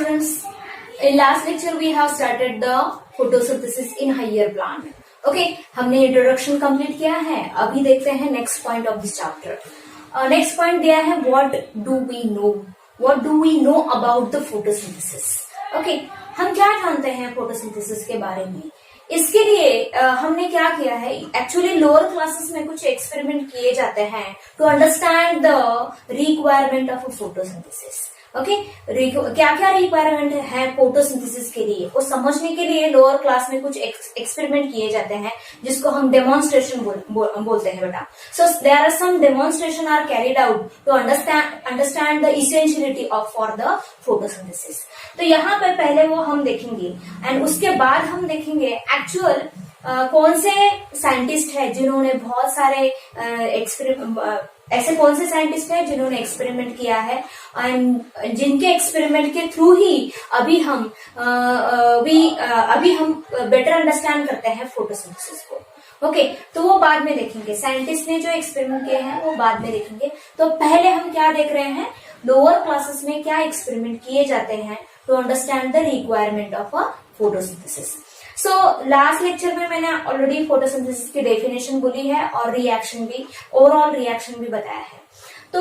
students, in last lecture we have started the photosynthesis in higher plant. Okay, हमने introduction complete किया है. अभी देखते हैं next point of this chapter. Next point दिया है what do we know about the photosynthesis. Okay, हम क्या जानते हैं फोटोसिंथेसिस के बारे में. इसके लिए हमने क्या किया है, एक्चुअली लोअर क्लासेस में कुछ एक्सपेरिमेंट किए जाते हैं to understand the requirement of photosynthesis. Okay, क्या क्या रिक्वायरमेंट है फोटोसिंथेसिस के लिए, वो समझने के लिए लोअर क्लास में कुछ एक्सपेरिमेंट किए जाते हैं जिसको हम डेमोन्स्ट्रेशन बोलते हैं बेटा. So there are some demonstration are carried out to understand the essentiality of for the photosynthesis. तो यहाँ पे पहले वो हम देखेंगे एंड उसके बाद हम देखेंगे एक्चुअल कौन से साइंटिस्ट है जिन्होंने बहुत सारे ऐसे कौन से साइंटिस्ट हैं जिन्होंने एक्सपेरिमेंट किया है एंड जिनके एक्सपेरिमेंट के थ्रू ही अभी हम बेटर अंडरस्टैंड करते हैं फोटोसिंथेसिस को. ओके, तो वो बाद में देखेंगे. साइंटिस्ट ने जो एक्सपेरिमेंट किए हैं वो बाद में देखेंगे. तो पहले हम क्या देख रहे हैं, लोअर क्लासेस में क्या एक्सपेरिमेंट किए जाते हैं to understand the requirement of a photosynthesis. So last lecture में मैंने ऑलरेडी फोटोसिंथेसिस की डेफिनेशन बोली है और रिएक्शन भी, ओवरऑल रिएक्शन भी बताया है. तो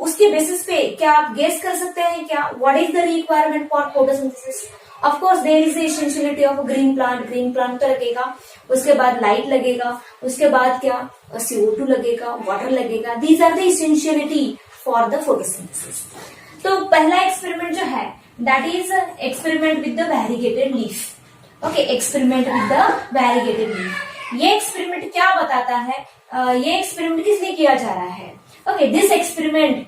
उसके बेसिस पे क्या आप गेस कर सकते हैं क्या, what is the requirement for photosynthesis. Of course there is the essentiality of green plant तो लगेगा, उसके बाद लाइट लगेगा, उसके बाद क्या CO2 लगेगा, वाटर लगेगा. These are the essentiality for the photosynthesis. तो पहला एक्सपेरिमेंट जो है that is experiment with the variegated leaf. Okay, experiment with the variegated leaf. ये एक्सपेरिमेंट क्या बताता है, ये एक्सपेरिमेंट किस लिए किया जा रहा है. Okay, this experiment,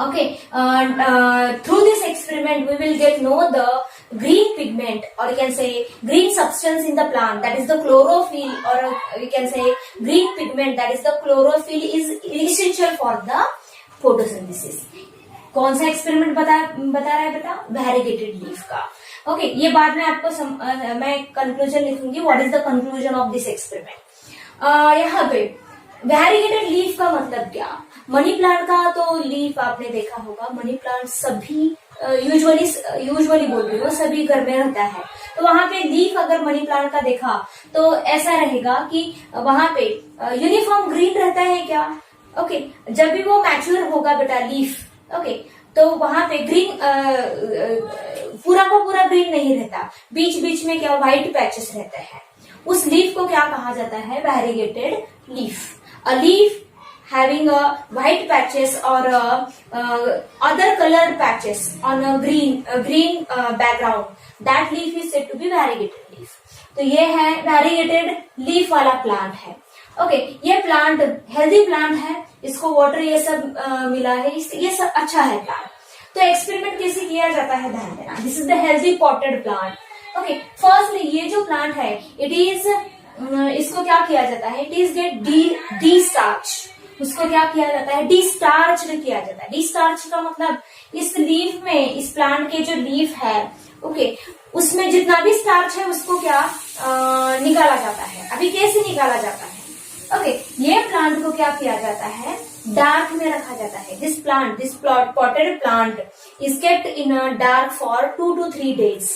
okay, through this experiment we will get know the green pigment, or you can say green substance in the plant, that is the chlorophyll, or we can say green pigment, that is the chlorophyll is essential for the photosynthesis. कौन सा experiment बता रहा है बेटा, वैरीगेटेड leaf का. Okay, ये बाद में आपको मैं कंक्लूजन लिखूंगी, what is the conclusion of this experiment. यहाँ पे वैरीगेटेड लीफ का मतलब क्या. मनी प्लांट का तो लीफ आपने देखा होगा, मनी प्लांट सभी यूजुअली बोल रही हूँ, सभी घर में रहता है. तो वहां पे लीफ अगर मनी प्लांट का देखा तो ऐसा रहेगा कि वहां पे यूनिफॉर्म ग्रीन रहता है क्या. ओके, जब भी वो मैच्योर होगा बेटा लीफ, ओके, तो वहां पे ग्रीन पूरा का पूरा ग्रीन नहीं रहता, बीच बीच में क्या व्हाइट पैचेस रहते हैं. उस लीफ को क्या कहा जाता है, variegated leaf. A leaf having a white patches or other colored patches on a green background, that leaf is said to be variegated leaf. तो ये है variegated leaf वाला प्लांट है. ओके, ये प्लांट हेल्दी प्लांट है, इसको water ये सब मिला है, ये सब अच्छा है प्लांट. तो एक्सपेरिमेंट कैसे किया जाता है, ध्यान देना. This is the healthy potted plant. Okay, firstly ये जो प्लांट है इट इज, इसको क्या किया जाता है, it is gate D starch. उसको क्या किया जाता है, डिस्टार्च किया जाता है. डिस्टार्च का मतलब इस लीफ में, इस प्लांट के जो लीफ है, ओके, उसमें जितना भी स्टार्च है उसको क्या निकाला जाता है. अभी कैसे निकाला जाता है, ओके, ये प्लांट को क्या किया जाता है, डार्क में रखा जाता है. This potted plant is kept in dark for 2 to 3 days.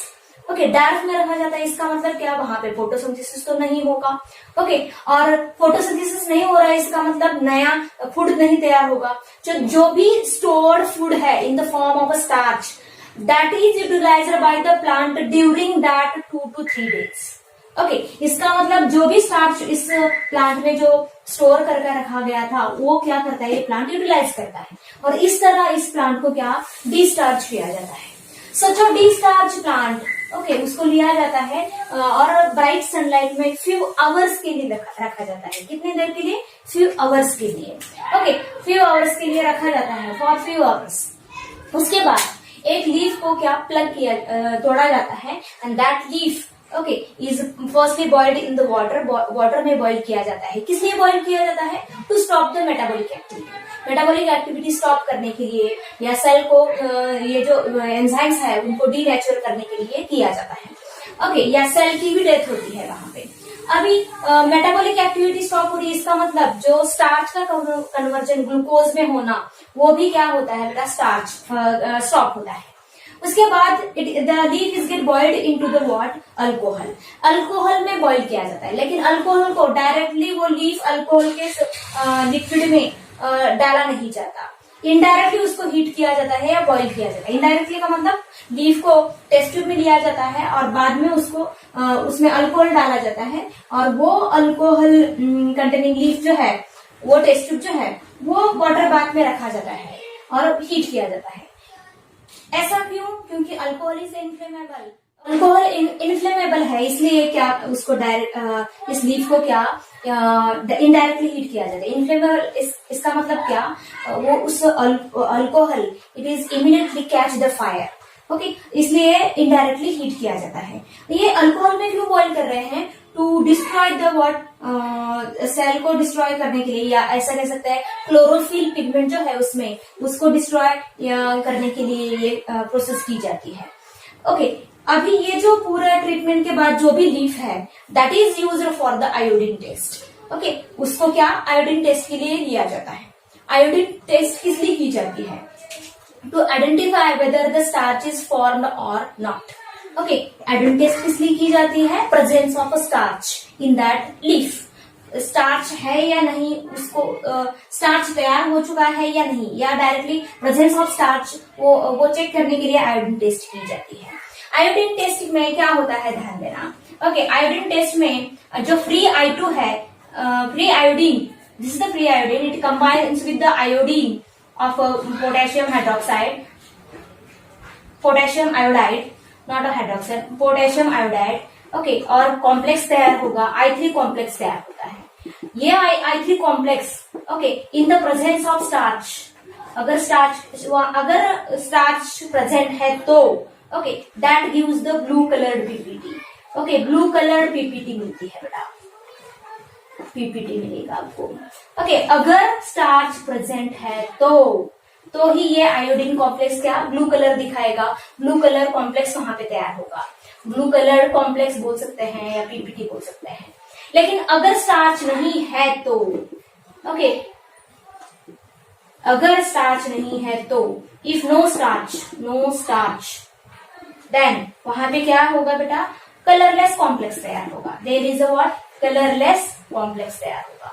Okay, dark में रखा जाता है. इसका मतलब क्या, वहां पे फोटोसिंथेसिस तो नहीं होगा. ओके, और फोटोसिंथेसिस नहीं हो रहा है इसका मतलब नया फूड नहीं तैयार होगा. जो भी स्टोर्ड फूड है in the form of a starch, that is utilized by the plant during that 2 to 3 days. Okay, इसका मतलब जो भी स्टार्च इस प्लांट में जो स्टोर करके रखा गया था वो क्या करता है, ये प्लांट यूटिलाइज करता है. और इस तरह इस प्लांट को क्या डिस्टार्च किया जाता है. सच अ डिस्टार्च प्लांट, ओके, उसको लिया जाता है और ब्राइट सनलाइट में फ्यू आवर्स के लिए रखा जाता है. कितनी देर के लिए, फ्यू आवर्स के लिए. ओके, फ्यू आवर्स के लिए रखा जाता है, फॉर फ्यू आवर्स. उसके बाद एक लीफ को क्या तोड़ा जाता है and that leaf, okay, is firstly boiled in the water में बॉइल किया जाता है. किस लिए बॉइल किया जाता है, to stop the metabolic activity. Metabolic activity stop करने के लिए या सेल को ये जो एंजाइम्स है उनको डीनेचर करने के लिए किया जाता है. ओके, या सेल की भी डेथ होती है वहां पे. अभी मेटाबॉलिक एक्टिविटी स्टॉप हो रही है, इसका मतलब जो स्टार्च का कन्वर्जन ग्लूकोज में होना वो भी क्या होता है बेटा, स्टार्च स्टॉप होता है. उसके बाद the leaf is get boiled into the what, alcohol. Alcohol में बॉइल किया जाता है, लेकिन अल्कोहल को डायरेक्टली वो लीफ अल्कोहल के लिक्विड में डाला नहीं जाता, इनडायरेक्टली उसको हीट किया जाता है या बॉइल किया जाता है। इनडायरेक्टली का मतलब लीफ को टेस्ट ट्यूब में लिया जाता है और बाद में उसको उसमें अल्कोहल डाला जाता है, और वो अल्कोहल कंटेनिंग लीफ जो है, वो टेस्ट ट्यूब जो है वो वाटर बाथ में रखा जाता है और हीट किया जाता है। ऐसा क्यों? क्योंकि alcohol is inflammable, alcohol inflammable है, इसलिए क्या उसको डायरेक्ट इस लीफ को क्या इनडायरेक्टली हीट किया जाता है। इन्फ्लेमेबल इसका मतलब क्या, वो उस alcohol it is immediately catch the fire, okay, इसलिए इनडायरेक्टली हीट किया जाता है। ये अल्कोहल में क्यों बॉइल कर रहे हैं? To destroy the what, cell को डिस्ट्रॉय करने के लिए, या ऐसा कह सकते हैं क्लोरोफिल पिगमेंट जो है उसमें, उसको डिस्ट्रॉय करने के लिए ये प्रोसेस की जाती है। ओके, अभी ये जो पूरा ट्रीटमेंट के बाद जो भी लीफ है that is used for the iodine test. Okay, उसको क्या आयोडीन टेस्ट के लिए लिया जाता है। आयोडीन टेस्ट किस लिए की जाती है? To identify whether the starch is formed और नॉट। ओके, आयोडीन टेस्ट किस लिए की जाती है? Presence of a starch in that leaf, starch है या नहीं, उसको स्टार्च तैयार हो चुका है या नहीं, या डायरेक्टली प्रेजेंस ऑफ स्टार्च वो चेक करने के लिए आयोडीन टेस्ट की जाती है। आयोडीन टेस्ट में क्या होता है, ध्यान देना। ओके, आयोडीन टेस्ट में जो फ्री I2 है, free iodine, this is the free iodine, it combines with the iodine of potassium hydroxide, potassium iodide, not a hydroxide, potassium iodide. Okay, और कॉम्प्लेक्स तैयार होगा, I3 कॉम्प्लेक्स तैयार होता है। ये I3 complex, okay, in the presence of starch, अगर starch present है तो okay, that gives the blue coloured PPT. Okay, blue coloured PPT मिलती है बेटा, पीपीटी मिलेगा आपको। ओके, अगर स्टार्च प्रेजेंट है तो ही ये आयोडीन कॉम्प्लेक्स क्या ब्लू कलर दिखाएगा, ब्लू कलर कॉम्प्लेक्स वहां पे तैयार होगा। ब्लू कलर कॉम्प्लेक्स बोल सकते हैं या पीपीटी बोल सकते हैं। लेकिन अगर स्टार्च नहीं है तो, ओके, अगर स्टार्च नहीं है तो, इफ नो स्टार्च देन वहां पे क्या होगा बेटा, कलरलेस कॉम्प्लेक्स तैयार होगा। There is a what, colourless complex तैयार होगा।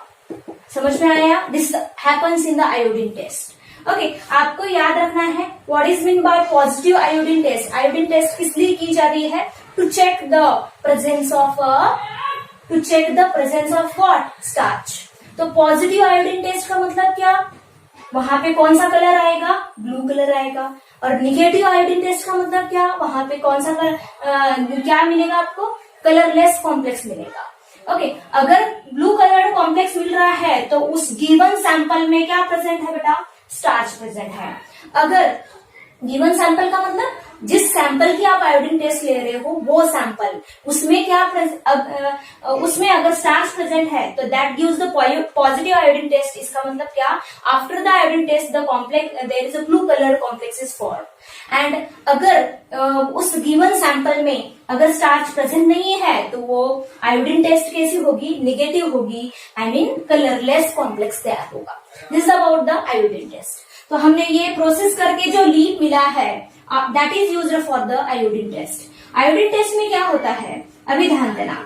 समझ में आया? This happens in the iodine test. Okay, आपको याद रखना है what is mean by positive iodine test. Iodine test किस लिए की जा रही है? To check the presence of what, starch. तो पॉजिटिव आयोडीन टेस्ट का मतलब क्या, वहां पे कौन सा कलर आएगा, ब्लू कलर आएगा। और निगेटिव आयोडीन टेस्ट का मतलब क्या, वहां पे कौन सा क्या मिलेगा आपको, कलरलेस कॉम्प्लेक्स मिलेगा। ओके, अगर ब्लू कलर कॉम्प्लेक्स मिल रहा है तो उस गिवन सैंपल में क्या प्रेजेंट है बेटा, स्टार्च प्रेजेंट है। अगर गिवन सैंपल का मतलब जिस सैंपल की आप आयोडीन टेस्ट ले रहे हो वो सैंपल, उसमें क्या उसमें अगर स्टार्च प्रेजेंट है तो that gives the positive iodine test. इसका मतलब क्या, after the iodine test the complex there is a blue colour complex is form. And अगर उस गिवन सैंपल में अगर स्टार्च प्रेजेंट नहीं है तो वो आयोडीन टेस्ट कैसी होगी, निगेटिव होगी, आई मीन कलरलेस कॉम्प्लेक्स तैयार होगा। This is about the iodine test. तो हमने ये प्रोसेस करके जो लीप मिला है that is used for the iodine test. Iodine test में क्या होता है, अभी ध्यान देना।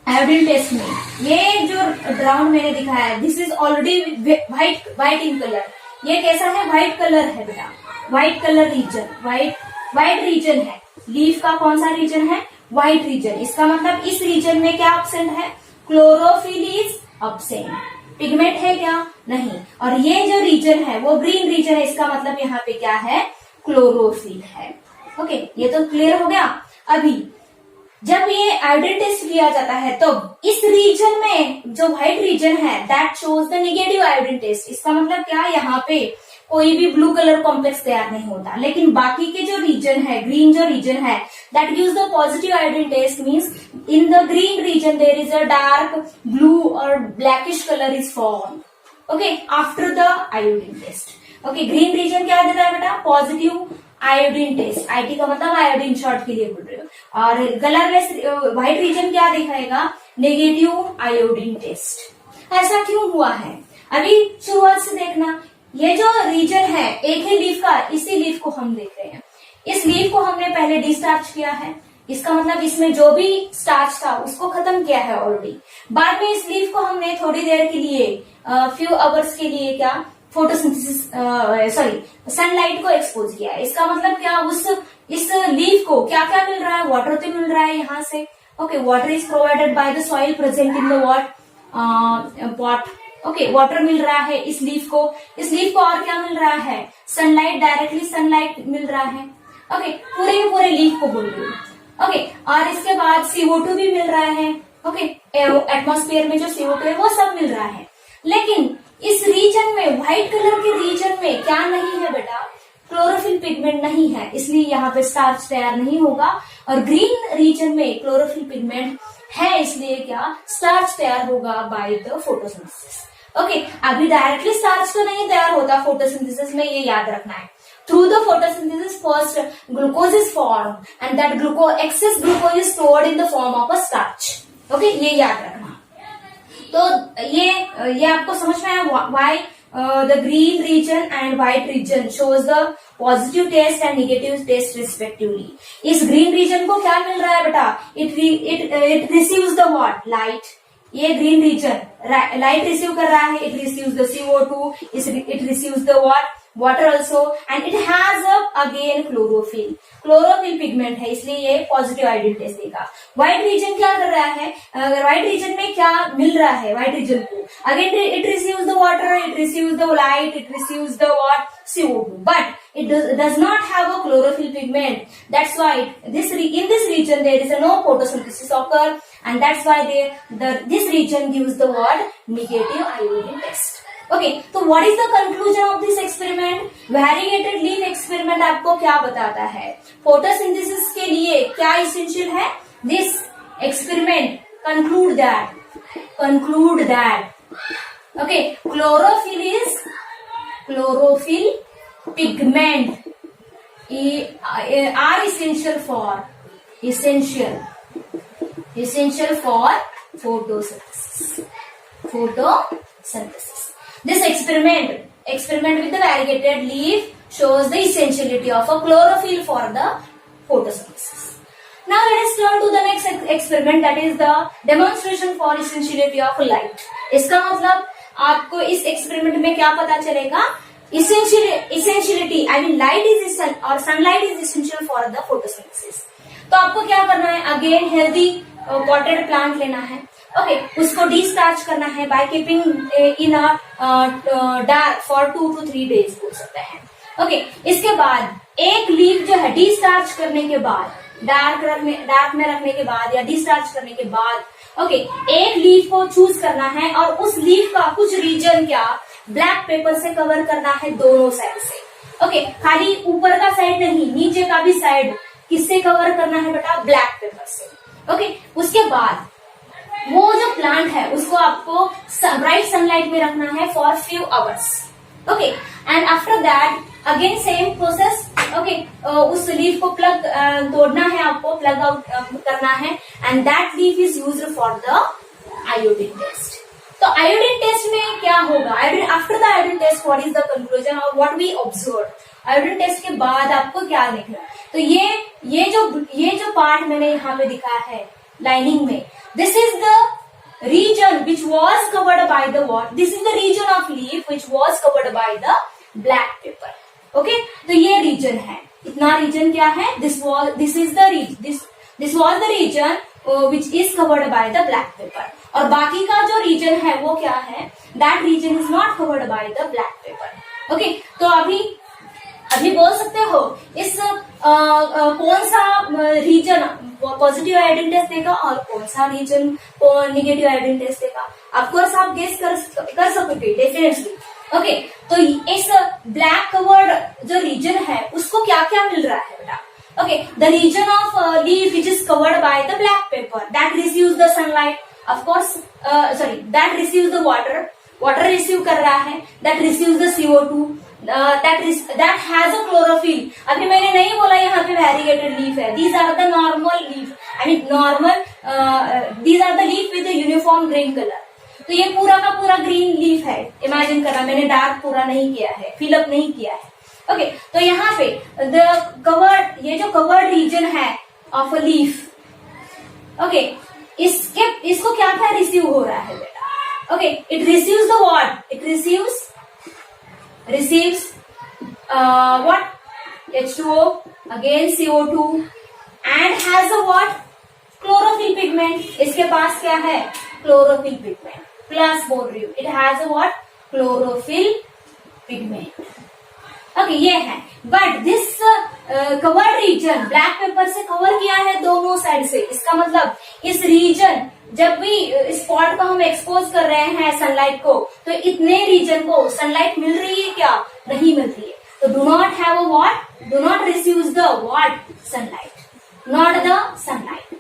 आयोडीन टेस्ट में ये जो ग्राउंड मैंने दिखाया, this is already white in colour. ये कैसा है, व्हाइट कलर है बेटा, white colour region, white region है। लीफ का कौन सा रीजन है, व्हाइट रीजन। इसका मतलब इस रीजन में क्या एब्सेंट है, क्लोरोफिल इज एब्सेंट। पिगमेंट है क्या, नहीं। और ये जो रीजन है वो ग्रीन रीजन है, इसका मतलब यहाँ पे क्या है, क्लोरोफिल है। ओके, ये तो क्लियर हो गया। अभी जब ये आयोडीन टेस्ट किया जाता है तो इस रीजन में जो व्हाइट रीजन है that shows the negative iodine test. इसका मतलब क्या, यहाँ पे कोई भी ब्लू कलर कॉम्प्लेक्स तैयार नहीं होता, लेकिन बाकी के जो रीजन है, ग्रीन जो रीजन है that gives the positive iodine test. Means in the green region there is a dark blue और blackish colour is form, okay, after the iodine test. Okay, green region क्या देता है बेटा, positive iodine test. IT का मतलब iodine short के लिए बोल रहे हो। और कलरलेस व्हाइट रीजन क्या दिखाएगा, नेगेटिव आयोडीन टेस्ट। ऐसा क्यों हुआ है, अभी शुरुआत से देखना। ये जो रीजन है एक ही लीफ का, इसी लीफ को हम देख रहे हैं। इस लीफ को हमने पहले डिस्टार्च किया है, इसका मतलब इसमें जो भी स्टार्च था उसको खत्म किया है ऑलरेडी। बाद में इस लीफ को हमने थोड़ी देर के लिए फ्यू आवर्स के लिए क्या फोटोसिंथेसिस सनलाइट को एक्सपोज किया है। इसका मतलब क्या, इस लीफ को क्या क्या मिल रहा है, वाटर तो मिल रहा है यहाँ से। Okay, water is provided by the soil present in the pot. Okay, water मिल रहा है इस लीफ को। इस लीफ को और क्या मिल रहा है, सनलाइट, डायरेक्टली सनलाइट मिल रहा है। ओके, पूरे के पूरे लीफ को बोल रही हूँ। ओके, और इसके बाद CO2 भी मिल रहा है। ओके, एटमॉस्फेयर में जो CO2 है वो सब मिल रहा है। लेकिन इस रीजन में, व्हाइट कलर के रीजन में क्या नहीं है बेटा, क्लोरोफिल पिगमेंट नहीं है, इसलिए यहाँ पे स्टार्च तैयार नहीं होगा। और ग्रीन रीजन में क्लोरोफिल पिगमेंट है, इसलिए क्या स्टार्च तैयार होगा बाय द फोटोसिंथेसिस। ओके, अभी डायरेक्टली स्टार्च तो नहीं तैयार होता फोटोसिंथेसिस में, ये याद रखना है। Through the photosynthesis, first glucose is formed, and that excess glucose is stored in the form of a starch. Okay, ये याद रखना। तो ये आपको समझ में आया why the green region and white region shows the positive taste and negative taste respectively. इस green region को क्या मिल रहा है बेटा, it receives the what, light. ये ग्रीन रीजन लाइट रिसीव कर रहा है, it receives the CO2, it receives the water also, and it has again chlorophyll pigment है, इसलिए ये पॉजिटिव आयोडीन टेस्ट देगा। व्हाइट रीजन क्या कर रहा है, व्हाइट रीजन में क्या मिल रहा है व्हाइट रीजन को, again it receives the water, it receives the light, it receives the CO2, but it does not have a chlorophyll pigment. That's why in this region there is no photosynthesis occur, and that's why this region gives the word negative iodine test. Okay, so what is the conclusion of this experiment? Variegated leaf experiment आपको क्या बताता है, photosynthesis के लिए क्या essential है। This experiment conclude that okay, chlorophyll pigment are essential for photosynthesis. This experiment with the variegated leaf shows the essentiality of a chlorophyll for the photosynthesis. Now let us turn to the next experiment, that is the demonstration for essentiality of light. इसका मतलब आपको इस experiment में क्या पता चलेगा, essentiality, I mean light is essential or sunlight is essential for the photosynthesis. तो आपको क्या करना है, अगेन हेल्दी पॉटेड प्लांट लेना है। ओके, उसको डिस्टार्च करना है by keeping in dark for 2 to 3 days बोल सकते हैं। ओके, इसके बाद एक लीफ जो है डिस्टार्च करने के बाद, डार्क में रखने के बाद या डिस्टार्च करने के बाद, ओके, एक लीफ को चूज करना है और उस लीफ का कुछ रीजन क्या ब्लैक पेपर से कवर करना है दोनों साइड से। ओके, खाली ऊपर का साइड नहीं, नीचे का भी साइड किससे कवर करना है बेटा, ब्लैक पेपर से। ओके, उसके बाद वो जो प्लांट है उसको आपको ब्राइट सनलाइट में रखना है for few hours. Okay, and after that again same process. Okay, उस लीफ को तोड़ना है, आपको प्लग आउट करना है, and that leaf is used for the iodine test. तो आयोडीन टेस्ट में क्या होगा, after the iodine test what is the conclusion और what we observe. Iodine test के बाद आपको क्या देखना, तो ये जो पार्ट मैंने यहाँ पे दिखा है लाइनिंग में, this is the region which was covered by the what, this is the region of leaf which was covered by the black paper. Okay, तो ये रीजन है, इतना रीजन क्या है, this was the region which is covered by the black paper, और बाकी का जो रीजन है वो क्या है, that region is not covered by the black paper. Okay, तो अभी बोल सकते हो इस कौन सा रीजन पॉजिटिव आयोडीन टेस्ट देगा और कौन सा रीजन निगेटिव आयोडीन टेस्ट देगा, ऑफकोर्स आप गेस कर सकोगे डेफिनेटली। ओके, तो इस ब्लैक कवर्ड जो रीजन है उसको क्या क्या मिल रहा है बेटा, okay, the region of leaf which is covered by the black paper, that receives the sunlight, of course that receives the water receive कर रहा है, that receives the CO2, that has a chlorophyll। अभी मैंने नहीं बोला यहाँ पे variegated leaf है, these are the normal leaf, I mean normal, these are the leaf with a uniform green color। तो ये पूरा का पूरा ग्रीन लीफ है, इमेजिन करना, मैंने डार्क पूरा नहीं किया है, फिलअप नहीं किया है। ओके, तो यहाँ पे द कवर्ड, ये जो कवर्ड रीजन है ऑफ अ लीफ, ओके, इसको क्या क्या रिसीव हो रहा है बेटा? Okay, it receives the what? It receives what? H2O, again CO2 and has a what? Chlorophyll pigment. इसके पास क्या है? Chlorophyll pigment. Plus बोल रही हूँ, it has a what? Chlorophyll pigment. Okay, ये है, but this covered region black paper से cover किया है दोनों साइड से। इसका मतलब इस रीजन, जब भी स्पॉट को हम एक्सपोज कर रहे हैं सनलाइट को, तो इतने रीजन को सनलाइट मिल रही है क्या? नहीं मिल रही है। तो do not have a what? Do not receive the what? Sunlight, not the sunlight,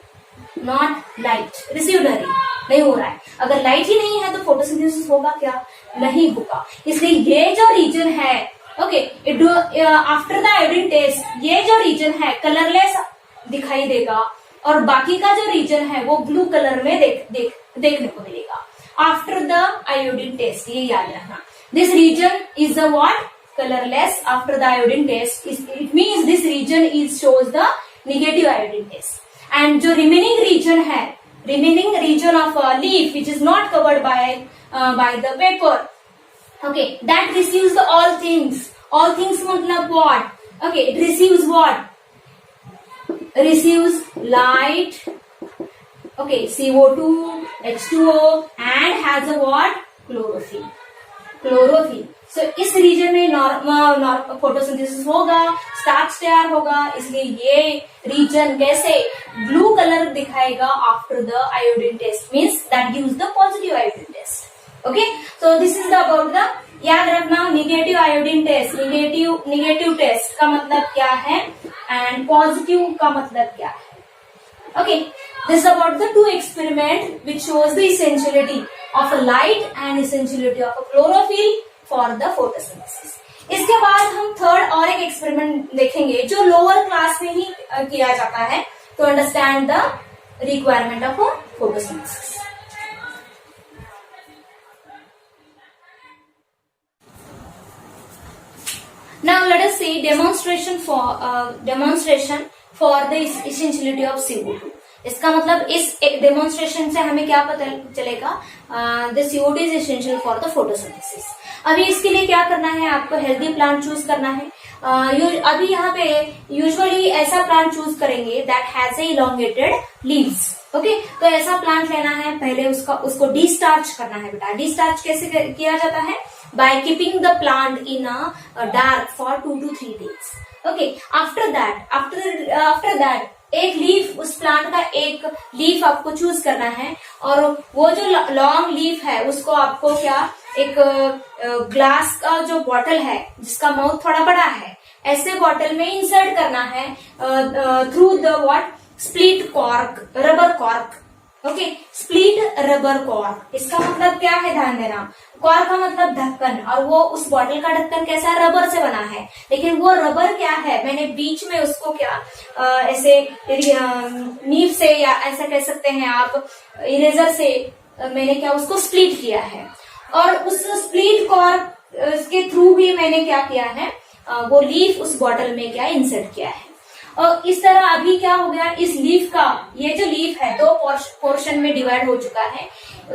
not light receive नहीं हो रहा है। अगर लाइट ही नहीं है तो फोटोसिंथेसिस होगा क्या? नहीं होगा। इसलिए ये जो रीजन है, okay, after the iodine test, ये जो रीजन है कलरलेस दिखाई देगा और बाकी का जो रीजन है वो ब्लू कलर में देखने को मिलेगा आफ्टर द आयोडीन टेस्ट। ये याद रखना, this region is the what? Colourless after the iodine test. It means this region is shows the negative iodine test. And जो रिमेनिंग रीजन है, remaining region of leaf which is not covered by the paper, okay, that receives the all things मतलब what? Okay, it receives what? Receives light, okay, CO2, H2O and has a what? Chlorophyll. So इस region में normal photosynthesis होगा, starch तैयार होगा, इसलिए ये region कैसे blue colour दिखाएगा after the iodine test, means that gives the positive iodine test. Okay, so this is the about the, याद रखना, negative iodine test, negative test का मतलब क्या है एंड पॉजिटिव का मतलब क्या है। Okay, this about the two experiment which shows the essentiality of a light and essentiality of a chlorophyll for the photosynthesis. इसके बाद हम थर्ड और एक एक्सपेरिमेंट देखेंगे जो लोअर क्लास में ही किया जाता है to understand the requirement of photosynthesis. Now let us see demonstration for the essentiality of CO2. इसका मतलब इस डेमोन्स्ट्रेशन से हमें क्या पता चलेगा? The CO2 is essential for the photosynthesis. अभी इसके लिए क्या करना है? आपको हेल्दी प्लांट चूज करना है। अभी यहाँ पे यूजुअली ऐसा प्लांट चूज करेंगे that has a elongated leaves. Okay, तो ऐसा प्लांट लेना है, पहले उसको डिस्टार्च करना है बेटा। डिस्टार्च कैसे किया जाता है? by keeping the plant in a dark for 2 to 3 days. Okay, after that एक लीफ, उस प्लांट का एक लीफ आपको चूज करना है और वो जो लॉन्ग लीफ है उसको आपको क्या, एक ग्लास का जो बॉटल है जिसका माउथ थोड़ा बड़ा है, ऐसे बॉटल में इंसर्ट करना है through the what? Split cork, rubber cork. Okay, split rubber cork, इसका मतलब क्या है? ध्यान देना, कॉर्क का मतलब ढक्कन, और वो उस बॉटल का ढक्कन कैसा है? रबर से बना है। लेकिन वो रबर क्या है? मैंने बीच में उसको क्या ऐसे नीफ से, या ऐसा कह सकते हैं आप इरेजर से, मैंने क्या उसको स्प्लिट किया है और उस स्प्लिट कॉर्क के थ्रू भी मैंने क्या किया है? वो लीफ उस बॉटल में क्या इंसर्ट किया है। और इस तरह अभी क्या हो गया, इस लीफ का, ये जो लीफ है दो पोर्शन में डिवाइड हो चुका है।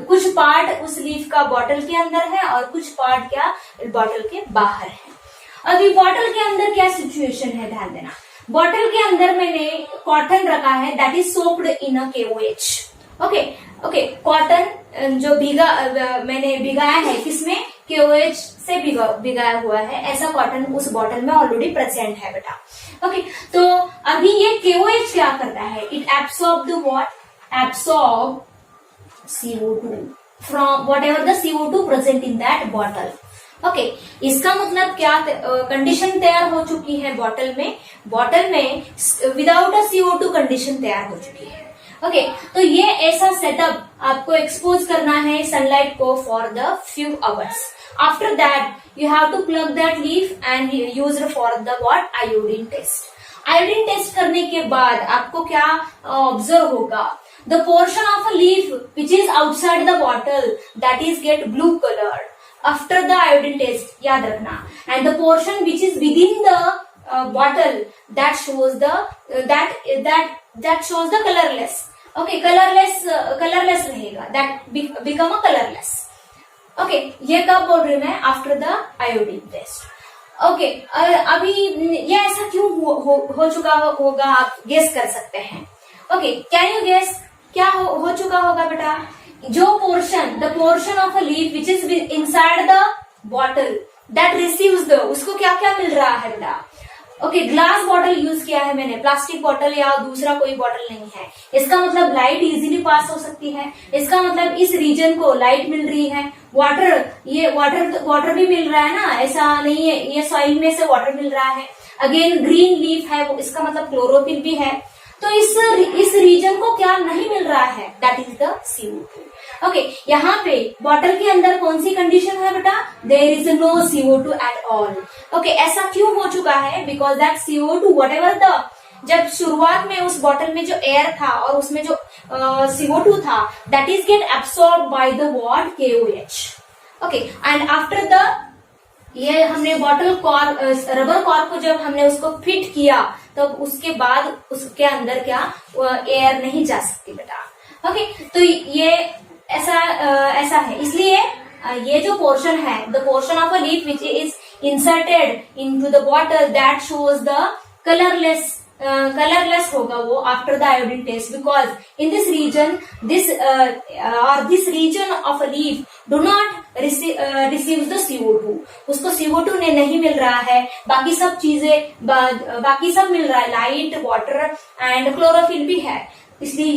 कुछ पार्ट उस लीफ का बॉटल के अंदर है और कुछ पार्ट क्या बॉटल के बाहर है। अभी बॉटल के अंदर क्या सिचुएशन है, ध्यान देना। बॉटल के अंदर मैंने कॉटन रखा है that is soaked in a KOH। Okay, cotton जो मैंने भिगाया है किसमें? KOH से भिगाया हुआ है। ऐसा कॉटन उस बॉटल में ऑलरेडी प्रेजेंट है बेटा। ओके, तो अभी ये KOH क्या करता है? It absorb the what? Absorb CO2 from what ever the CO2 present in that bottle. Okay, इसका मतलब क्या कंडीशन तैयार हो चुकी है बॉटल में विदाउट अ CO2 कंडीशन तैयार हो चुकी है। ओके, तो ये ऐसा सेटअप आपको एक्सपोज करना है सनलाइट को for the few hours. After that you have to plug that leaf and use for the what? Iodine test. Iodine test करने के बाद आपको क्या ऑब्जर्व होगा? The portion of a leaf which is outside the bottle that is get blue coloured after the iodine test, याद रखना, and the portion which is within the bottle that shows the colourless. Okay, colourless रहेगा, that become a colourless. Okay, ये कब बोल रही हूं मैं? After the iodine test. Okay, अभी ये ऐसा क्यों हो चुका होगा, आप गेस कर सकते हैं. ओके, कैन यू गेस क्या हो चुका होगा बेटा? जो the portion of a leaf which is inside the bottle that receives the, उसको क्या क्या मिल रहा है बेटा? ओके, ग्लास बॉटल यूज किया है मैंने, प्लास्टिक बॉटल या दूसरा कोई बॉटल नहीं है. इसका मतलब लाइट इजीली पास हो सकती है. इसका मतलब इस रीजन को लाइट मिल रही है. वाटर भी मिल रहा है ना, ऐसा नहीं है, ये सॉइल में से वाटर मिल रहा है. अगेन ग्रीन लीफ है, इसका मतलब क्लोरोफिल भी है. तो इस रीजन को क्या नहीं मिल रहा है? That is the CO2. Okay, यहाँ पे बॉटल के अंदर कौन सी कंडीशन है बेटा? There is no CO2 at all. Okay, ऐसा क्यों हो चुका है? Because that CO2 whatever the, जब शुरुआत में उस बॉटल में जो एयर था और उसमें जो CO2 था, that is gate absorb by the what? KOH. Okay, and after the, ये हमने बॉटल कॉर्क, रबर कॉर्क को जब हमने उसको फिट किया, तो उसके बाद उसके अंदर क्या एयर नहीं जा सकती बेटा. ओके, तो ये ऐसा है. इसलिए ये जो पोर्शन है, the portion of a leaf which is inserted into the bottle that shows the colourless होगा वो after the iodine test, because in this region this region of a leaf do not receive the CO2. उसको CO2 ने नहीं मिल रहा है, बाकी सब चीजें, बाकी सब मिल रहा है, लाइट, वाटर एंड क्लोरोफिल भी है. इसलिए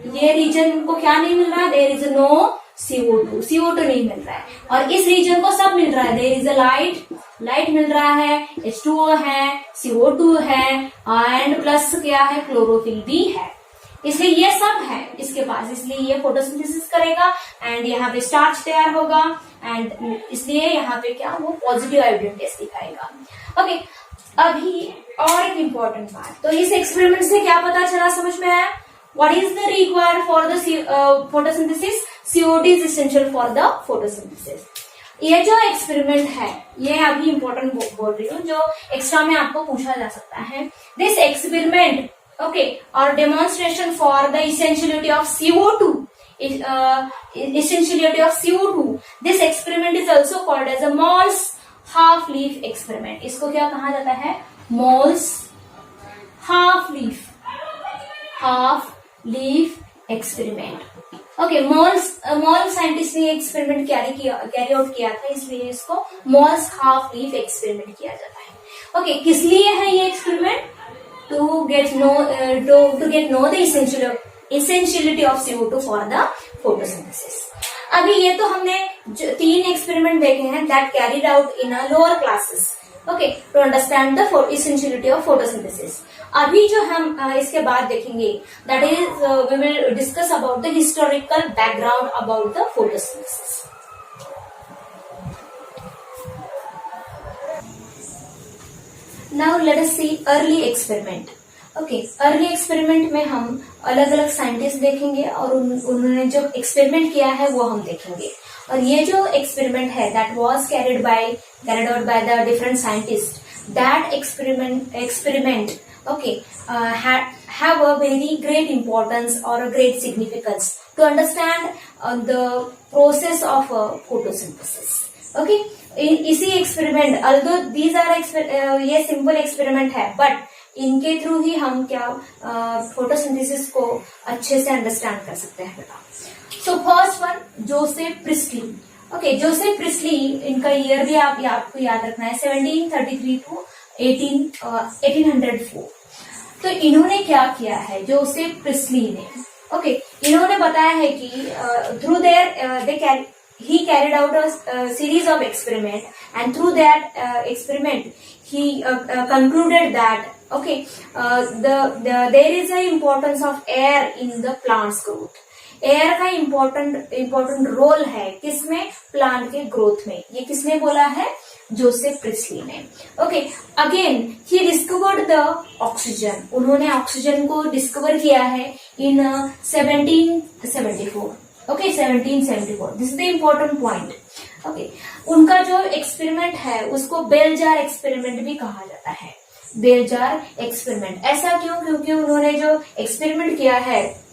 ये रीजन को क्या नहीं मिल रहा है? देयर इज नो CO2 नहीं मिल रहा है. और इस रीजन को सब मिल रहा है, देयर इज अ लाइट मिल रहा है, H2O है, CO2 है, एंड प्लस क्या है? क्लोरोफिल भी है. इसलिए ये सब है इसके पास, इसलिए ये फोटोसिंथेसिस करेगा एंड यहाँ पे स्टार्च तैयार होगा, एंड इसलिए यहाँ पे क्या, वो पॉजिटिव आयोडीन टेस्ट दिखाएगा. ओके, अभी और एक इम्पोर्टेंट बात, तो इस एक्सपेरिमेंट से क्या पता चला, समझ में आया? What is the required for the photosynthesis? CO2 is essential for the photosynthesis. ये जो एक्सपेरिमेंट है, ये अभी इम्पोर्टेंट बोल रही हूँ, जो एक्स्ट्रा में आपको पूछा जा सकता है. दिस एक्सपेरिमेंट, ओके, और demonstration for the essentiality of CO2. Essentiality of CO2. This experiment is also called as a Moll's half leaf experiment. इसको क्या कहा जाता है? Moll's half leaf experiment. Okay, mall scientist ने एक्सपेरिमेंट कैरी आउट किया था, इसलिए इसको मॉल्स हाफ लीफ एक्सपेरिमेंट किया जाता है. ओके, किस लिए है ये experiment? To get know the essentiality of CO2 for the photosynthesis. अभी ये तो हमने 3 एक्सपेरिमेंट देखे हैं that carried out in a lower classes, okay, to understand the essentiality of photosynthesis. अभी जो हम इसके बाद देखेंगे, that is we will discuss about the historical background about the photosynthesis. Now let us see early experiment. Okay, early experiment में हम अलग अलग साइंटिस्ट देखेंगे और उन्होंने जो एक्सपेरिमेंट किया है वो हम देखेंगे. और ये जो एक्सपेरिमेंट है that was carried out by the different scientist, that experiment okay have a very great importance or a great significance to understand the process of photosynthesis. okay, इसी एक्सपेरिमेंट, although these are ये simple experiment है, but इनके through ही हम क्या photosynthesis को अच्छे से understand कर सकते हैं बेटा. So first one, Joseph priestly. Okay, Joseph priestly, इनका ईयर भी आपको याद रखना है, 1733 टू 1804. तो इन्होंने क्या किया है जोसेफ प्रिस्टली ने? ओके, इन्होंने बताया है कि through their he carried out a series of experiment, and through that experiment he concluded that there is a importance of air in the plant's growth. Air का इम्पोर्टेंट रोल है किसमें? Plant के growth में. ये किसने बोला है? Joseph priestly ने. Okay, again he discovered the oxygen. उन्होंने ऑक्सीजन को डिस्कवर किया है इन 1774. Okay, 1774. This is the important point. Okay, उनका जो एक्सपेरिमेंट है उसको बेल जार एक्सपेरिमेंट भी कहा जाता है। बेल जार एक्सपेरिमेंट ऐसा क्यों? क्योंकि उन्होंने जो एक्सपेरिमेंट किया है,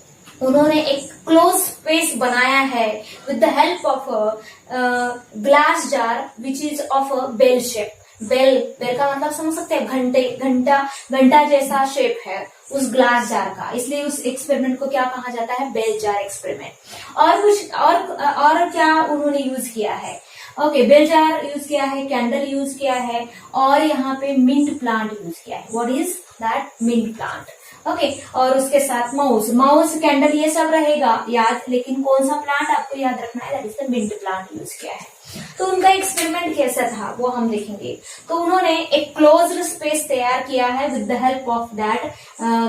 उन्होंने एक क्लोज स्पेस बनाया है with the help of glass jar which is of a bell shape. Bell का मतलब समझ सकते हैं, घंटा जैसा शेप है उस ग्लास जार का, इसलिए उस एक्सपेरिमेंट को क्या कहा जाता है? Bell jar experiment. और कुछ और क्या उन्होंने यूज किया है? ओके, बेल जार यूज किया है, कैंडल यूज किया है, और यहाँ पे मिंट प्लांट यूज किया है। What is that? Mint plant. Okay, और उसके साथ माउस कैंडल ये सब रहेगा याद, लेकिन कौन सा प्लांट आपको याद रखना है? That is the mint plant use किया है। तो उनका एक्सपेरिमेंट कैसा था वो हम देखेंगे। तो उन्होंने एक क्लोज्ड स्पेस तैयार किया है with the help of that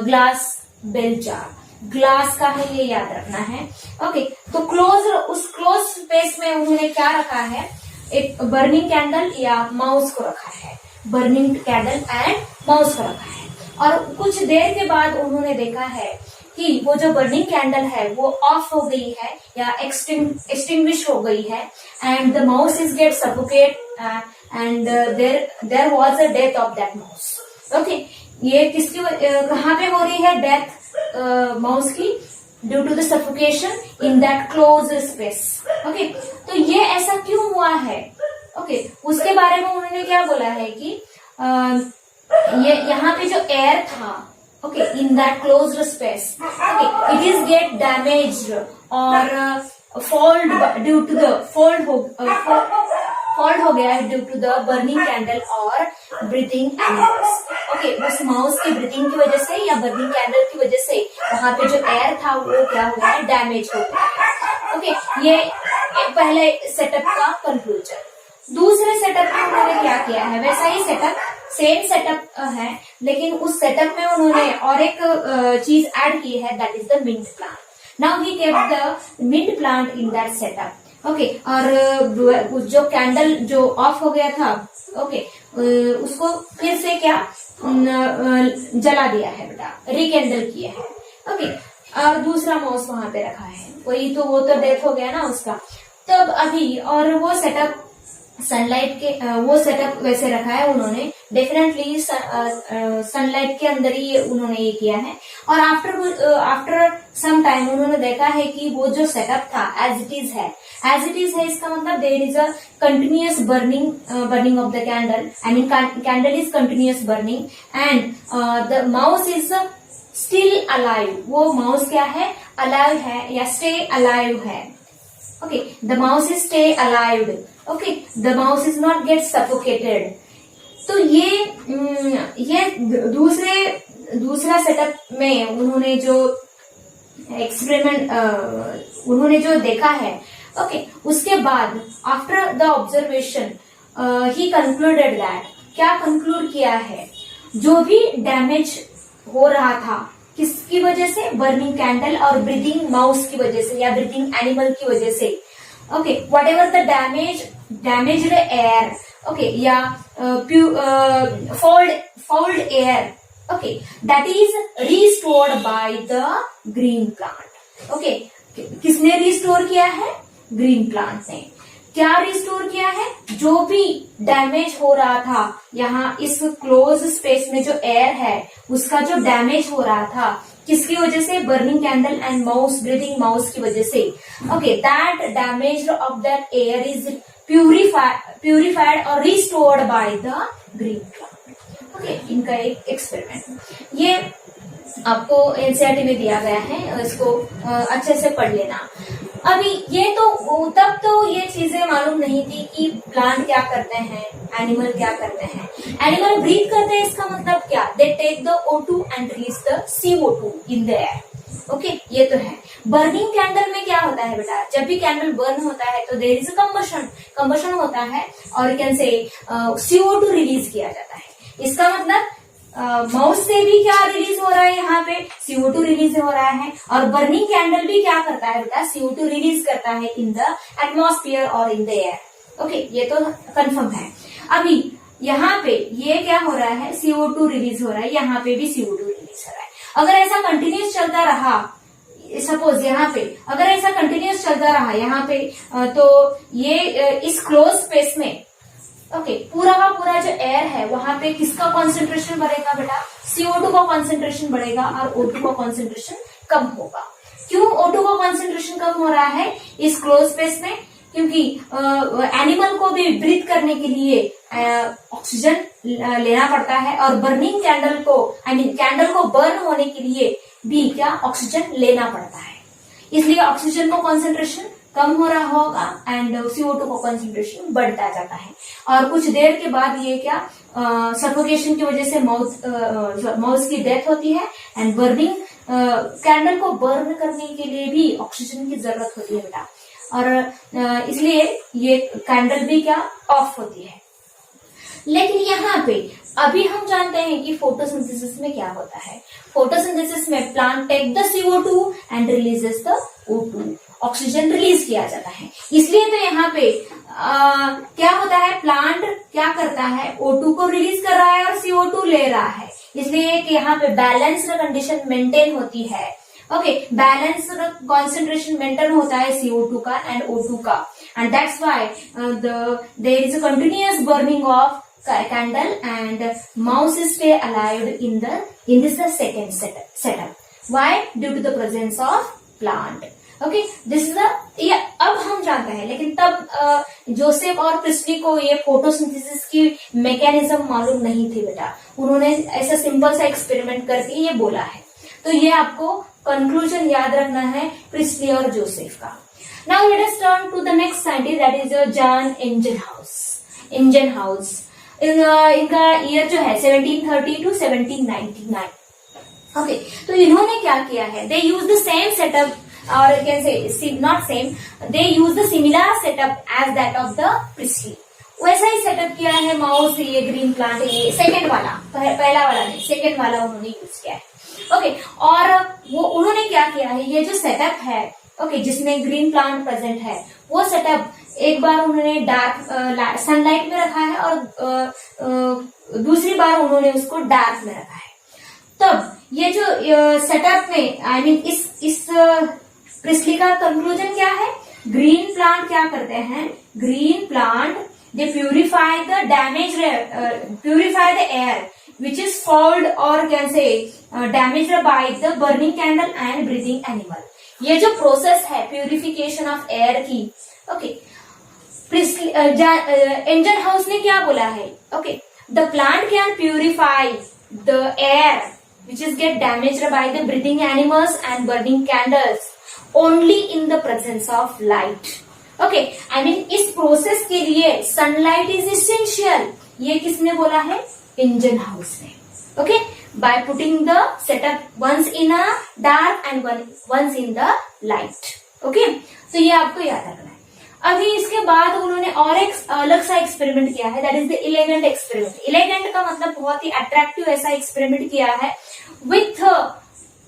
glass bell jar. Glass का है ये याद रखना है। ओके, तो उस क्लोज स्पेस में उन्होंने क्या रखा है? एक बर्निंग कैंडल या माउस को रखा है। बर्निंग कैंडल एंड माउस को रखा है, और कुछ देर के बाद उन्होंने देखा है कि वो जो बर्निंग कैंडल है वो ऑफ हो गई है या एक्सटिंग्विश हो गई है, and the mouse is get suffocate and there was a death of that mouse. Okay, ये किसकी कहाँ पे हो रही है डेथ माउस की? Due to the suffocation in that close space. Okay, तो ये ऐसा क्यों हुआ है? ओके, उसके बारे में उन्होंने क्या बोला है कि ये यहाँ पे जो एयर था, okay, in that closed space, okay, it is get damaged और foul due to the foul हो गया है due to the burning candle और ब्रीथिंग एनिमल्स। ओके, उस माउस की ब्रीथिंग की वजह से या बर्निंग कैंडल की वजह से वहां पे जो एयर था वो क्या हुआ है? डैमेज हो गया है। ओके, ये पहले सेटअप का कंक्लूजन। दूसरे सेटअप में उन्होंने क्या किया है? वैसा ही सेटअप, सेम सेटअप है, लेकिन उस सेटअप में उन्होंने और एक चीज ऐड की है, that is the mint plant. Now he kept the mint plant in that setup. Okay, और जो कैंडल जो ऑफ हो गया था, ओके, उसको फिर से क्या जला दिया है बेटा, रिकेंडल किया है। ओके, और दूसरा माउस वहां पे रखा है, वही तो, वो तो डेथ हो गया ना उसका। तब अभी और वो सेटअप सनलाइट के वो सेटअप वैसे रखा है उन्होंने, डेफिनेटली सनलाइट के अंदर ही उन्होंने ये किया है। और आफ्टर सम टाइम उन्होंने देखा है कि वो जो सेटअप था एज इट इज है, इसका मतलब there is a continuous burning of the candle, I mean candle is continuous burning and the mouse is still alive. वो माउस क्या है? अलाइव है या स्टे अलाइव है। Okay, the mouse is stay alive. Okay, the mouse is not get suffocated. तो ये दूसरा setup में उन्होंने जो एक्सपेरिमेंट उन्होंने जो देखा है, ओके, उसके बाद after the observation he concluded that, क्या कंक्लूड किया है? जो भी डैमेज हो रहा था किसकी वजह से? बर्निंग कैंडल और ब्रीदिंग माउस की वजह से या ब्रीदिंग एनिमल की वजह से। Okay, whatever the damaged air, okay, या foul air, okay, that is restored by the green plant. Okay, किसने रिस्टोर किया है? ग्रीन प्लांट ने। क्या रिस्टोर किया है? जो भी डैमेज हो रहा था यहाँ इस क्लोज स्पेस में जो एयर है उसका जो डैमेज हो रहा था, किसकी वजह से? Burning candle and mouse, breathing mouse की वजह से। Okay, that damage of that air is purified और restored by the green plant. Okay, इनका एक एक्सपेरिमेंट ये आपको एनसीईआरटी में दिया गया है, इसको अच्छे से पढ़ लेना। अभी ये तो तब तो ये चीजें मालूम नहीं थी कि प्लांट क्या करते हैं, एनिमल क्या करते हैं। एनिमल ब्रीथ करते हैं, इसका मतलब क्या? They take the O2 and release the CO2 in the air. Okay, ये तो है। बर्निंग कैंडल में क्या होता है बेटा? जब भी कैंडल बर्न होता है तो देयर इज अ कंबशन होता है और कैन से CO2 रिलीज किया जाता है। इसका मतलब माउस से भी क्या रिलीज हो रहा है? यहाँ पे CO2 रिलीज हो रहा है, और बर्निंग कैंडल भी क्या करता है बेटा? CO2 रिलीज करता है इन द एटमॉस्फेयर और इन द एयर। ओके, ये तो कंफर्म है। अभी यहाँ पे ये क्या हो रहा है? CO2 रिलीज हो रहा है, यहाँ पे भी CO2 रिलीज हो रहा है। अगर ऐसा कंटिन्यूस चलता रहा सपोज यहाँ पे अगर ऐसा कंटिन्यूस चलता रहा यहाँ पे तो ये इस क्लोज स्पेस में ओके पूरा का पूरा जो एयर है वहां पे किसका कॉन्सेंट्रेशन बढ़ेगा बेटा, CO2 का कॉन्सेंट्रेशन बढ़ेगा और O2 का कॉन्सेंट्रेशन कम होगा। क्यों O2 का कॉन्सेंट्रेशन कम हो रहा है इस क्लोज स्पेस में, क्योंकि एनिमल को भी ब्रीथ करने के लिए ऑक्सीजन लेना पड़ता है और बर्निंग कैंडल को कैंडल को बर्न होने के लिए भी क्या ऑक्सीजन लेना पड़ता है, इसलिए ऑक्सीजन का कॉन्सेंट्रेशन कम हो रहा होगा एंड CO2 का कॉन्सेंट्रेशन बढ़ता जाता है। और कुछ देर के बाद ये क्या सफोकेशन की वजह से माउस की डेथ होती है एंड बर्निंग कैंडल को बर्न करने के लिए भी ऑक्सीजन की जरूरत होती है बेटा, और इसलिए ये कैंडल भी क्या ऑफ होती है। लेकिन यहाँ पे अभी हम जानते हैं कि फोटोसिंथेसिस में क्या होता है। फोटोसिंथेसिस में plant take the CO2 and releases the O2, oxygen release किया जाता है। इसलिए तो यहाँ पे क्या होता है, प्लांट क्या करता है, O2 को रिलीज कर रहा है और CO2 ले रहा है, इसलिए कि यहाँ पे बैलेंस्ड कंडीशन मेंटेन होती है। ओके, बैलेंस्ड कॉन्सेंट्रेशन मेंटेन होता है CO2 का एंड O2 का, and that's why there is a continuous burning of candle and mouse stay alive in this the second setup. Why? Due to the presence of plant. Okay, this is the ये अब हम जानते हैं, लेकिन तब Joseph और priestly को ये फोटोसिंथेसिस की मैकेनिज्म मालूम नहीं थी बेटा, उन्होंने ऐसा सिंपल सा एक्सपेरिमेंट करके ये बोला है। तो ये आपको कंक्लूजन याद रखना है प्रिस्टली और जोसेफ का। Now let us turn to the next scientist, that is John Ingenhousz. इनका ईयर जो है 1730 to 1799। ओके, तो इन्होंने क्या किया है, they use the same setup और can say not same, they use the similar setup as that of the Priestley. वैसा ही सेटअप किया है, माउस, ये ग्रीन प्लांट, ये सेकेंड वाला, पहला वाला नहीं, सेकेंड वाला उन्होंने यूज किया है। ओके, और वो उन्होंने क्या किया है, ये जो सेटअप है ओके जिसमें ग्रीन प्लांट प्रेजेंट है, वो सेटअप एक बार उन्होंने डार्क सनलाइट में रखा है और दूसरी बार उन्होंने उसको डार्क में रखा है। तब ये जो सेटअप में आई मीन इस प्रिस्टली का कंक्लूजन क्या है, ग्रीन प्लांट क्या करते हैं, green plant they purify the air which is fouled or can say damaged by the burning candle and breathing animal। ये जो प्रोसेस है प्यूरिफिकेशन ऑफ एयर की, ओके, इंजनहाउस ने क्या बोला है, okay, the plant can purify the air which is get damaged by the breathing animals and burning candles only in the presence of light। Okay, I mean इस process के लिए sunlight is essential, ये किसने बोला है, इंजनहाउस ने। Okay, by putting the setup once in a dark and once in the light। Okay, तो ये आपको याद रखना है। अभी इसके बाद उन्होंने और एक अलग सा एक्सपेरिमेंट किया है, दैट इज द इलेगेंट एक्सपेरिमेंट। इलेगेंट का मतलब बहुत ही अट्रैक्टिव ऐसा एक्सपेरिमेंट किया है विथ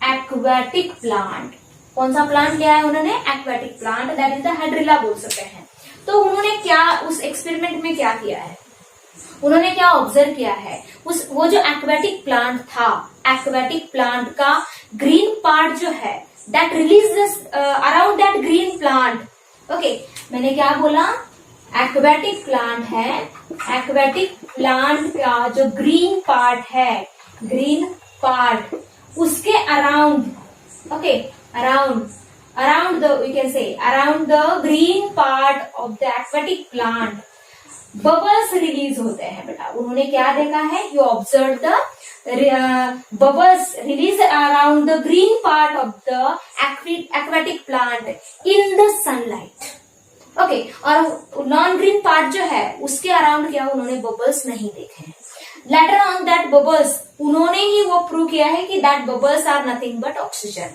एक्वेटिक प्लांट। कौन सा प्लांट लिया है उन्होंने, aquatic plant, that is the hydrilla बोल सकते हैं। तो उन्होंने क्या उस एक्सपेरिमेंट में क्या किया है, उन्होंने क्या ऑब्जर्व किया है, वो जो एक्वेटिक प्लांट था, एक्वेटिक प्लांट का ग्रीन पार्ट जो है that release around that green plant. Okay, मैंने क्या बोला, एक्वेटिक प्लांट है, एक्वेटिक प्लांट का जो ग्रीन पार्ट है, ग्रीन पार्ट उसके around, okay, around the we can say around the green part of the aquatic plant bubbles release होते हैं बेटा। उन्होंने क्या देखा है, you observe the bubbles release around the green part of the aquatic plant in the sunlight. Okay, और non green part जो है उसके अराउंड क्या उन्होंने बबल्स नहीं देखे हैं। लेटर ऑन दैट बबल्स उन्होंने ही वो प्रूव किया है कि that bubbles are nothing but oxygen.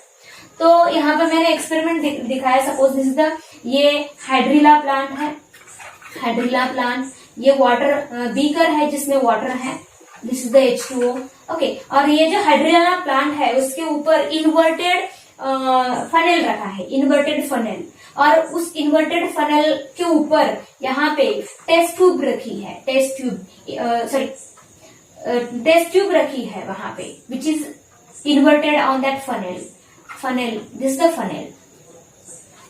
तो यहाँ पे मैंने एक्सपेरिमेंट दिखाया, सपोज दिस इज द, ये हाइड्रिला प्लांट है, हाइड्रिला प्लांट, ये वाटर बीकर है जिसमें वाटर है, this is the H2O। Okay, और ये जो हाइड्रिला प्लांट है उसके ऊपर इन्वर्टेड फनेल रखा है, इन्वर्टेड फनेल, और उस इन्वर्टेड फनेल के ऊपर यहाँ पे टेस्ट ट्यूब रखी है, टेस्ट ट्यूब रखी है वहां पे, which is inverted on that funnel. Funnel, this the funnel.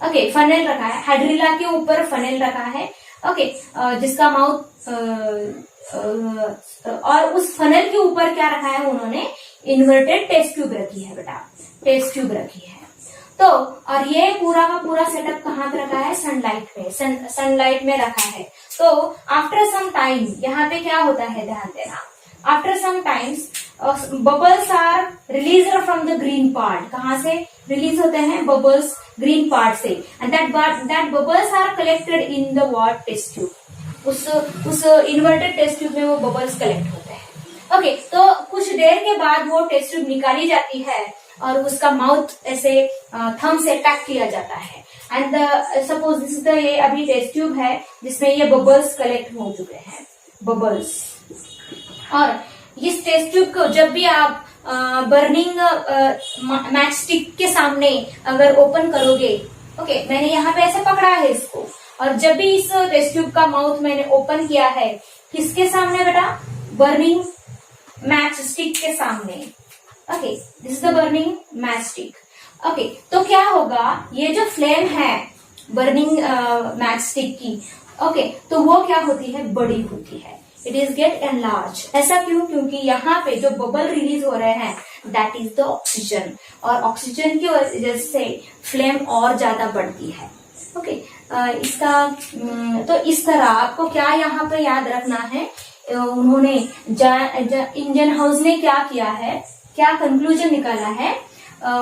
Okay, funnel रखा है, हाइड्रिला के ऊपर फनेल रखा है। ओके, जिसका माउथ और उस फनेल के ऊपर क्या रखा है उन्होंने, इन्वर्टेड टेस्ट ट्यूब रखी है बेटा, टेस्ट ट्यूब रखी है। तो और ये पूरा का पूरा सेटअप कहाँ पे रखा है, सनलाइट में, सनलाइट में रखा है। तो आफ्टर सम टाइम यहाँ पे क्या होता है, ध्यान देना, after some times bubbles are release from the green part. कहाँ से रिलीज होते हैं बबल्स, ग्रीन पार्ट से, and that bubbles are collected in the what, test tube. उस इन्वर्टेड टेस्ट ट्यूब में वो बबल्स कलेक्ट होते हैं। ओके, तो कुछ देर के बाद वो टेस्ट ट्यूब निकाली जाती है और उसका माउथ ऐसे थंब से टैप किया जाता है। एंड सपोज दिस द, ये अभी टेस्ट ट्यूब है जिसमें ये बबल्स कलेक्ट हो चुके हैं, बबल्स। और इस टेस्ट ट्यूब को जब भी आप बर्निंग मैच स्टिक के सामने अगर ओपन करोगे, ओके, मैंने यहाँ पे ऐसे पकड़ा है इसको, और जब भी इस टेस्ट ट्यूब का माउथ मैंने ओपन किया है, किसके सामने बेटा, बर्निंग मैच स्टिक के सामने। Okay, this is the burning match stick. Okay, तो क्या होगा, ये जो फ्लेम है बर्निंग मैच स्टिक की, ओके, तो वो क्या होती है, बड़ी होती है, इट इज गेट एनलार्ज। ऐसा क्यों, क्योंकि यहाँ पे जो बबल रिलीज हो रहे हैं दैट इज द ऑक्सीजन, और ऑक्सीजन की वजह से फ्लेम और ज्यादा बढ़ती है। ओके, इसका तो इस तरह आपको क्या यहाँ पे याद रखना है, उन्होंने इंजन हाउस ने क्या किया है, क्या कंक्लूजन निकाला है,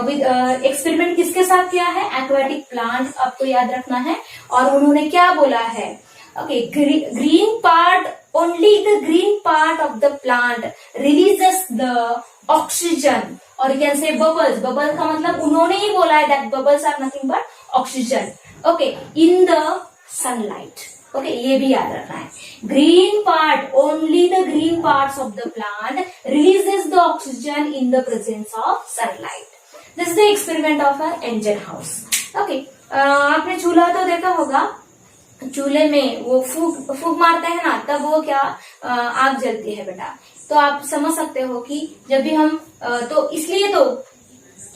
विद एक्सपेरिमेंट किसके साथ किया है, एक्वाटिक प्लांट, आपको याद रखना है। और उन्होंने क्या बोला है, okay, green part, only the green part of the plant releases the oxygen, और you can say bubbles, bubble का मतलब उन्होंने ही बोला है that bubbles are nothing but oxygen, okay, in the sunlight. Okay, ये भी याद रखना है, green part, only the green parts of the plant releases the oxygen in the presence of sunlight. This is the experiment of a engine house. Okay, आपने चूल्हा तो देखा होगा, चूल्हे में वो फूक मारते हैं ना, तब वो क्या आग जलती है बेटा। तो आप समझ सकते हो कि जब भी हम तो इसलिए तो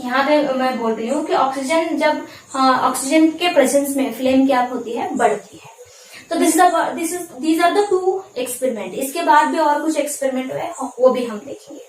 यहाँ पे मैं बोल रही हूँ कि ऑक्सीजन जब ऑक्सीजन के प्रेजेंस में फ्लेम क्या होती है, बढ़ती है। तो these are the two experiment. इसके बाद भी और कुछ एक्सपेरिमेंट हुए, वो भी हम देखेंगे।